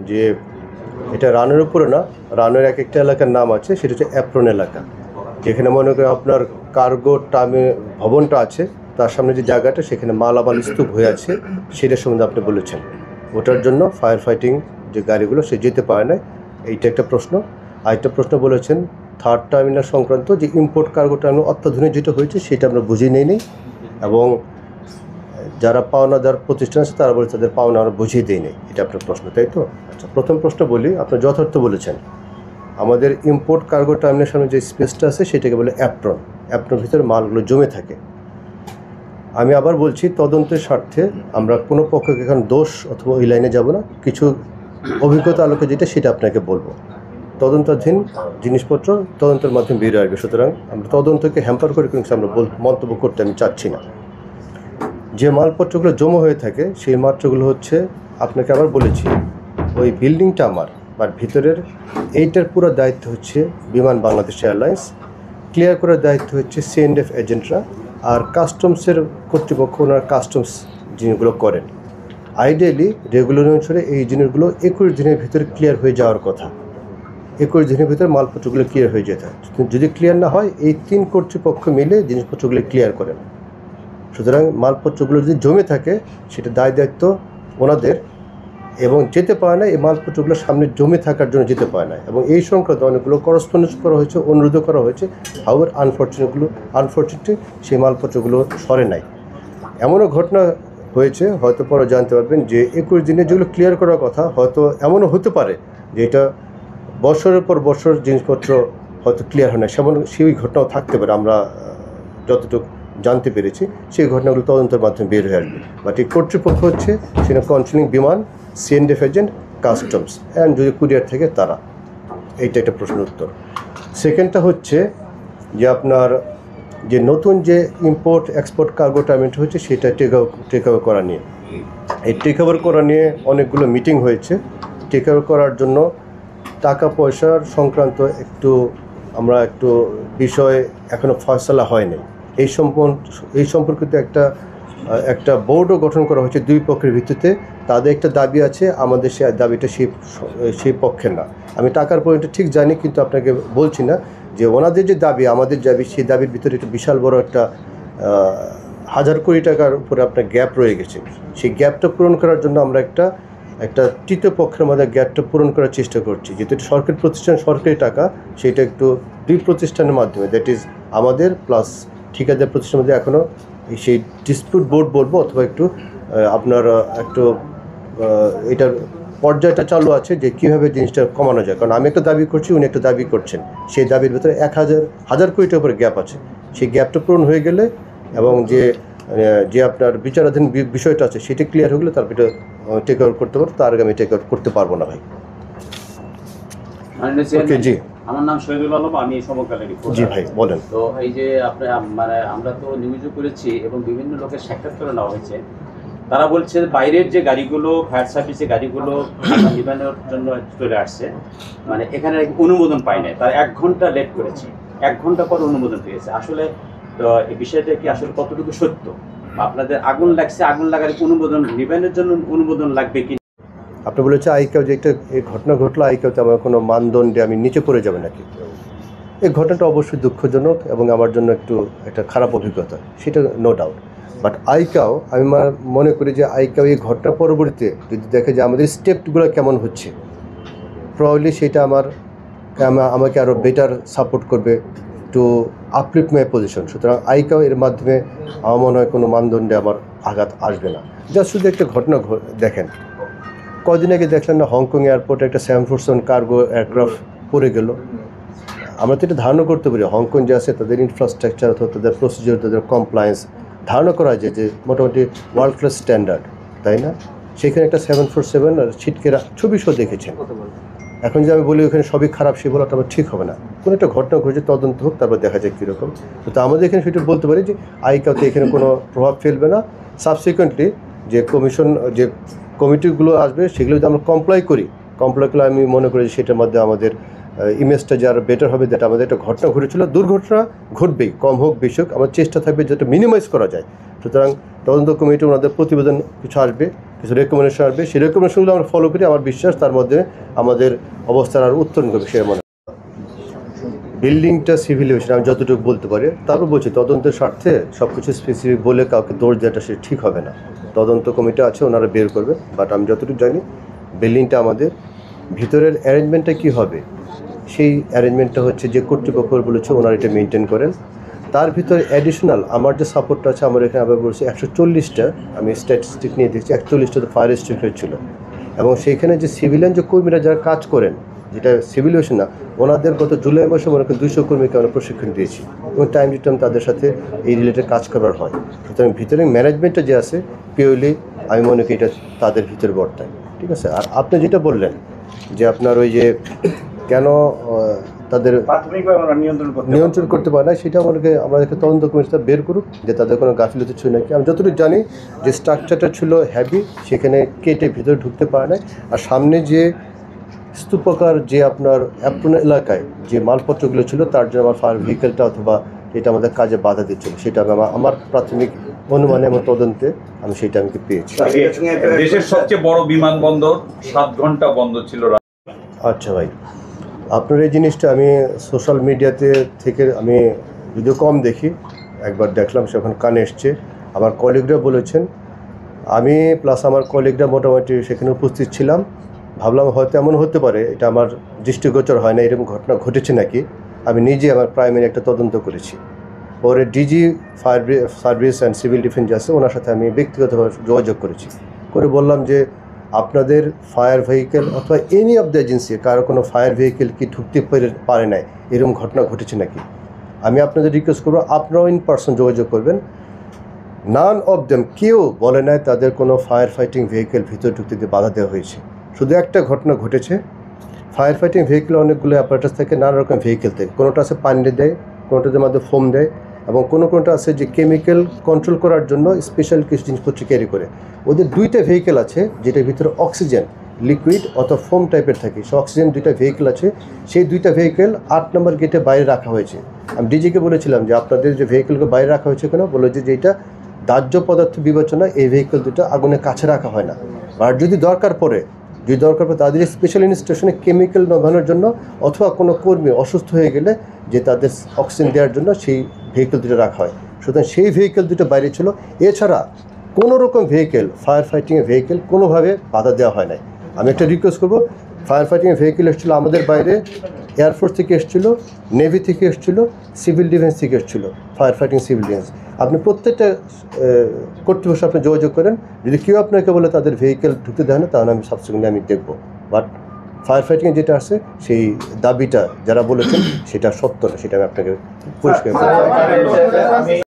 যে এটা রানের উপরে না, রানের এক একটা এলাকার নাম আছে, সেটা হচ্ছে অ্যাপ্রন এলাকা, যেখানে মনে করেন আপনার কার্গো ভবনটা আছে, তার সামনে যে জায়গাটা সেখানে মালামাল স্তূপ হয়ে আছে, সেটার সম্বন্ধে আপনি বলেছেন। ওটার জন্য ফায়ার ফাইটিং যে গাড়িগুলো সে যেতে পারে না, এইটা একটা প্রশ্ন। আরেকটা প্রশ্ন বলেছেন থার্ড টার্মিনাল সংক্রান্ত যে ইম্পোর্ট কার্গো টার্মিনাল অত্যাধুনিক যেটা হয়েছে সেটা আমরা বুঝিয়ে নিই, এবং যারা পাওনাদার প্রতিষ্ঠান আছে তারা বলে তাদের পাওনা আমরা বুঝিয়ে দিই নেই, এটা আপনার প্রশ্ন, তাই তো? আচ্ছা, প্রথম প্রশ্ন বলি, আপনি যথার্থ বলেছেন। আমাদের ইম্পোর্ট কার্গো টার্মিনালের সামনে যে স্পেসটা আছে সেটাকে বলে অ্যাপ্রন। অ্যাপ্রনের ভিতরে মালগুলো জমে থাকে। আমি আবার বলছি, তদন্তের স্বার্থে আমরা কোনো পক্ষকে এখন দোষ অথবা ওই লাইনে যাব না, কিছু অভিজ্ঞতা আলোকে যেটা সেটা আপনাকে বলবো। তদন্তাধীন জিনিসপত্র তদন্তের মাধ্যমে বেরিয়ে আসবে, সুতরাং আমরা তদন্তকে হ্যাম্পার করে কিন্তু আমরা মন্তব্য করতে আমি চাচ্ছি না। যে মালপত্রগুলো জমা হয়ে থাকে সেই মাত্রগুলো হচ্ছে, আপনাকে আবার বলেছি, ওই বিল্ডিংটা আমার বা ভিতরের এইটার পুরো দায়িত্ব হচ্ছে বিমান বাংলাদেশ এয়ারলাইন্স, ক্লিয়ার করার দায়িত্ব হচ্ছে C&F এজেন্টরা, আর কাস্টমসের কর্তৃপক্ষ ওনার কাস্টমস জিনিসগুলো করেন। আইডিয়ালি রেগুলার অনুসারে এই জিনিসগুলো 21 দিনের ভিতরে ক্লিয়ার হয়ে যাওয়ার কথা। 21 দিনের ভিতরে মালপত্রগুলো ক্লিয়ার হয়ে যেতে হয়। যদি ক্লিয়ার না হয়, এই 3 কর্তৃপক্ষ মিলে জিনিসপত্রগুলো ক্লিয়ার করেন। সুতরাং মালপত্রগুলো যদি জমে থাকে সেটা দায়িত্ব ওনাদের, এবং যেতে পারে না, এই মালপত্রগুলো সামনে জমে থাকার জন্য যেতে পারে না, এবং এই সংক্রান্ত অনেকগুলো করসপন্ডেন্স করা হয়েছে, অনুরোধও করা হয়েছে। হাউয়ার আনফর্চুনেটলি সেই মালপত্রগুলো সরে নাই। এমনও ঘটনা হয়েছে, হয়তো পরে জানতে পারবেন, যে 21 দিনে যেগুলো ক্লিয়ার করার কথা, হয়তো এমনও হতে পারে যে এটা বছরের পর বছর জিনিসপত্র হয়তো ক্লিয়ার হয় না, সেই ঘটনাও থাকতে পারে। আমরা যতটুকু জানতে পেরেছি সেই ঘটনাগুলো তদন্তের মাধ্যমে বের হয়ে আসবে। বাট এই কর্তৃপক্ষ হচ্ছে সেটা কন্ট্রোলিং বিমান, C&F এজেন্ট, কাস্টমস অ্যান্ড যদি কুরিয়ার থেকে তারা। এইটা একটা প্রশ্নের উত্তর। সেকেন্ডটা হচ্ছে যে আপনার যে নতুন যে ইম্পোর্ট এক্সপোর্ট কার্গো টার্মিনাল হচ্ছে সেটা টেক ওভার করা নিয়ে, এই টেক ওভার করা নিয়ে অনেকগুলো মিটিং হয়েছে। টেক ওভার করার জন্য টাকা পয়সার সংক্রান্ত আমরা একটু বিষয় এখনও ফয়সালা হয়নি। এই সম্পর্কিত একটা বোর্ডও গঠন করা হয়েছে 2 পক্ষের ভিত্তিতে। তাদের একটা দাবি আছে, আমাদের সেই দাবিটা সেই পক্ষের না। আমি টাকার পয়েন্টটা ঠিক জানি, কিন্তু আপনাকে বলছি না যে ওনাদের যে দাবি আমাদের দাবি, সেই দাবির ভিতরে একটা বিশাল বড় একটা 1000 কোটি টাকার উপরে আপনার গ্যাপ রয়ে গেছে। সেই গ্যাপটা পূরণ করার জন্য আমরা একটা তৃতীয় পক্ষের মধ্যে গ্যাপটা পূরণ করার চেষ্টা করছি। যেহেতু সরকারি প্রতিষ্ঠান, সরকারি টাকা, সেটা একটু 2 প্রতিষ্ঠানের মাধ্যমে, দ্যাট ইজ আমাদের প্লাস ঠিকাদার প্রতিষ্ঠানের মধ্যে এখনও সেই ডিসপিউট বোর্ড বলবো, অথবা আপনার এটার পর্যায়টা চালু আছে যে কীভাবে জিনিসটা কমানো যায়। কারণ আমি একটা দাবি করছি, উনি একটা দাবি করছেন, সেই দাবির ভিতরে 1000 কোটি টাকার উপরে গ্যাপ আছে। সেই গ্যাপটা পূরণ হয়ে গেলে, এবং যে আপনার বিচারাধীন বিষয়টা আছে সেটা ক্লিয়ার হয়ে গেলে তারপর এটা টেক ওভার করতে পারবো, তার আগে আমি টেক ওভার করতে পারবো না ভাই। ওকে, জি, আমার নাম শহীদুল আলম, আমি সমকালের রিপোর্টার। জি ভাই বলেন। তো এই যে আমরা তো নিউজও করেছি এবং বিভিন্ন লোকের সাক্ষাৎ করে নেওয়া হয়েছে। তারা বলছে বাইরের যে গাড়িগুলো, ফায়ার সার্ভিসের গাড়িগুলো নিবানোর জন্য চলে আসছে, এখানে অনুমোদন পায় নাই, তারা 1 ঘন্টা লেট করেছে, 1 ঘন্টা পর অনুমোদন পেয়েছে। আসলে তো এই বিষয়টা কি আসলে কতটুকু সত্য? আপনাদের আগুন লাগছে, আগুন লাগার অনুমোদন, নিবানোর জন্য অনুমোদন লাগবে কি? আপনি বলেছে আইকাও যে এই ঘটনা ঘটলো, আইকাওতে আমার কোনো মানদণ্ডে আমি নিচে পড়ে যাবে নাকি? এই ঘটনাটা অবশ্যই দুঃখজনক এবং আমার জন্য একটা খারাপ অভিজ্ঞতা, সেটা নো ডাউট। বাট আইকাও, আমি মনে করি যে আইকাও এই ঘটনা পরবর্তীতে যদি দেখে যে আমাদের স্টেপগুলো কেমন হচ্ছে, প্রবাবলি সেটা আমাকে আরও বেটার সাপোর্ট করবে টু আপলিফট মাই পজিশন। সুতরাং আইকাও এর মাধ্যমে আমার মনে হয় কোনো মানদণ্ডে আমার আঘাত আসবে না। জাস্ট শুধু একটা ঘটনা দেখেন, কদিন আগে দেখলেন না হংকং এয়ারপোর্টে একটা 747 কার্গো এয়ারক্রাফট পড়ে গেল। আমরা তো এটা ধারণা করতে পারি হংকং যে আছে তাদের ইনফ্রাস্ট্রাকচার অথবা তাদের প্রসিজিওর, তাদের কমপ্লায়েন্স ধারণা করা যায় যে মোটামুটি ওয়ার্ল্ড ক্লাস স্ট্যান্ডার্ড, তাই না? সেখানে একটা 747 আর ছিটকেরা ছবি সহ দেখেছেন। এখন যে আমি বলি ওখানে সবই খারাপ, সে বলাটা আবার ঠিক হবে না। কোনো একটা ঘটনা ঘটেছে, তদন্ত হোক, তারপর দেখা যায় কীরকম। তো আমাদের এখানে সেটা বলতে পারি যে আইকাওতে এখানে কোনো প্রভাব ফেলবে না। সাবসিকুয়েন্টলি যে কমিটিগুলো আসবে সেগুলো যদি আমরা কমপ্লাই করলে আমি মনে করি সেটার মধ্যে আমাদের ইমেজটা যে আরও বেটার হবে, যেটা আমাদের একটা ঘটনা ঘটেছিল, দুর্ঘটনা ঘটবেই, কম হোক বেশি হোক, আমার চেষ্টা থাকবে যেটা মিনিমাইজ করা যায়। সুতরাং তদন্ত কমিটি ওনাদের প্রতিবেদন কিছু আসবে, কিছু রেকমেন্ডেশন আসবে, সেই রেকমেন্ডেশনগুলো আমরা ফলো করি। আমার বিশ্বাস তার মধ্যে আমাদের অবস্থার আর উত্তরণ করবে সে মনে। বিল্ডিংটা সিভিল এভিয়েশন আমি যতটুকু বলতে পারি, তারপর বলছি তদন্তের স্বার্থে সব কিছু স্পেসিফিক বলে কাউকে দোষ দেওয়াটা সে ঠিক হবে না। তদন্ত কমিটি আছে, ওনারা বের করবে। বাট আমি যতটুকু জানি বিল্ডিংটা আমাদের ভিতরের অ্যারেঞ্জমেন্টটা কী হবে, সেই অ্যারেঞ্জমেন্টটা হচ্ছে যে কর্তৃপক্ষ বলেছে ওনারা এটা মেনটেন করেন। তার ভিতরে অ্যাডিশনাল আমার যে সাপোর্টটা আছে, আমার এখানে আবার বলছি 140টা, আমি স্ট্যাটিস্টিক নিয়ে দেখছি 41টা তো ফায়ার এক্সটিংগুইশার ছিল। এবং সেইখানে যে সিভিলিয়ান যে কর্মীরা যারা কাজ করেন, যেটা সিভিল এভিয়েশন না, ওনাদের গত জুলাই মাসে মনে করেন 200 কর্মীকে আমরা প্রশিক্ষণ দিয়েছি এবং টাইম টু টাইম তাদের সাথে এই রিলেটেড কাজ করার হয়। সুতরাং ভিতরে ম্যানেজমেন্টটা যে আছে পিওরলি আমি মনে করি এটা তাদের ভিতরে বর্তায়। ঠিক আছে। আর আপনি যেটা বললেন যে আপনার ওই যে কেন তাদের নিয়ন্ত্রণ করতে পারে না, সেটা আমাদেরকে তদন্ত কমিটিটা বের করুক যে তাদের কোনো গাফিলতি ছিল নাকি। আমি যতটুকু জানি যে স্ট্রাকচারটা ছিল হ্যাভি, সেখানে কেটে ভিতরে ঢুকতে পারে না। আর সামনে যে স্তূপকার যে আপনার অ্যাপ্রন এলাকায় যে মালপত্রগুলো ছিল, তার জন্য আমার ফায়ার ভেহিকেলটা অথবা এটা আমাদের কাজে বাধা দিচ্ছিল, সেটা আমার প্রাথমিক অনুমানে এবং তদন্তে আমি সেটা আমি পেয়েছি। দেশের সবচেয়ে বড় বিমানবন্দর 7 ঘন্টা বন্ধ ছিল। আচ্ছা ভাই, আপনার এই জিনিসটা আমি সোশ্যাল মিডিয়াতে থেকে আমি যদিও কম দেখি, একবার দেখলাম সেখন কানে এসছে, আমার কলিগরা বলেছেন, আমি প্লাস আমার কলিগরা মোটামুটি সেখানে উপস্থিত ছিলাম। ভাবলাম হয়তো এমন হতে পারে, এটা আমার দৃষ্টিগোচর হয় না, এরকম ঘটনা ঘটেছে নাকি। আমি নিজে আমার প্রাইমারি একটা তদন্ত করেছি। পরে DG fire service and civil defence আছে, ওনার সাথে আমি ব্যক্তিগতভাবে যোগাযোগ করেছি, করে বললাম যে আপনাদের ফায়ার ভেহিকেল অথবা এনি অফ দ্য এজেন্সি কারো কোনো ফায়ার ভেহিকেল কি ঢুকতে পারে নাই, এরকম ঘটনা ঘটেছে নাকি। আমি আপনাদের রিকোয়েস্ট করবো আপনারাও ইন পার্সন যোগাযোগ করবেন। নান অফ দেম, কেউ বলে নাই তাদের কোনো ফায়ার ফাইটিং ভেহিকেল ভিতরে ঢুকতে দিয়ে বাধা দেওয়া হয়েছে। শুধু একটা ঘটনা ঘটেছে, ফায়ার ফাইটিং ভেহিকেল অনেকগুলো অ্যাপারেটাস থেকে, নানা রকম ভেহিকেল থেকে, কোনোটা আছে পানি দেয়, কোনোটাদের মধ্যে ফোম দেয়, এবং কোনোটা আছে যে কেমিক্যাল কন্ট্রোল করার জন্য স্পেশাল কিছু জিনিসপত্র ক্যারি করে। ওদের 2টা ভেহিকেল আছে যেটার ভিতরে অক্সিজেন লিকুইড অথবা ফোম টাইপের থাকে, সে অক্সিজেন 2টা ভেহিকেল আছে। সেই 2টা ভেহিকেল 8 নম্বর গেটে বাইরে রাখা হয়েছে। আমি ডিজিকে বলেছিলাম যে আপনাদের যে ভেহিকেলকে বাইরে রাখা হয়েছে কেন, বলে যে এইটা দাহ্য পদার্থ বিবেচনা, এই ভেহিকেল 2টা আগুনের কাছে রাখা হয় না। আর যদি দরকার পড়ে তাদের স্পেশাল ইনস্ট্রাকশনে কেমিক্যাল নামানোর জন্য অথবা কোনো কর্মী অসুস্থ হয়ে গেলে যে তাদের অক্সিজেন দেওয়ার জন্য সেই ভেহিকেল 2টা রাখা হয়। সুতরাং সেই ভেহিকেল 2টা বাইরে ছিল। এছাড়া কোনো রকম ভেহিকেল, ফায়ার ফাইটিংয়ের ভেহিকেল কোনোভাবে বাধা দেওয়া হয় নাই। আমি একটা রিকোয়েস্ট করবো, ফায়ার ফাইটিংয়ের ভেহিকেল এসেছিলো আমাদের বাইরে, এয়ারফোর্স থেকে এসেছিলো, নেভি থেকে এসেছিলো, সিভিল ডিফেন্স থেকে এসেছিলো, ফায়ার ফাইটিং সিভিল ডিফেন্স। আপনি প্রত্যেকটা কর্তৃপক্ষের আপনি যোগাযোগ করেন, যদি কেউ আপনাকে বলে তাদের ভেহিকেল ঢুকতে দেয় না, তাহলে আমি সাবসিকুয়েন্টলি আমি দেখব। বাট ফায়ার ফাইটিংয়ে যেটা আছে সেই দাবিটা যারা বলেছেন সেটা সত্য না, সেটা আমি আপনাকে পরিষ্কার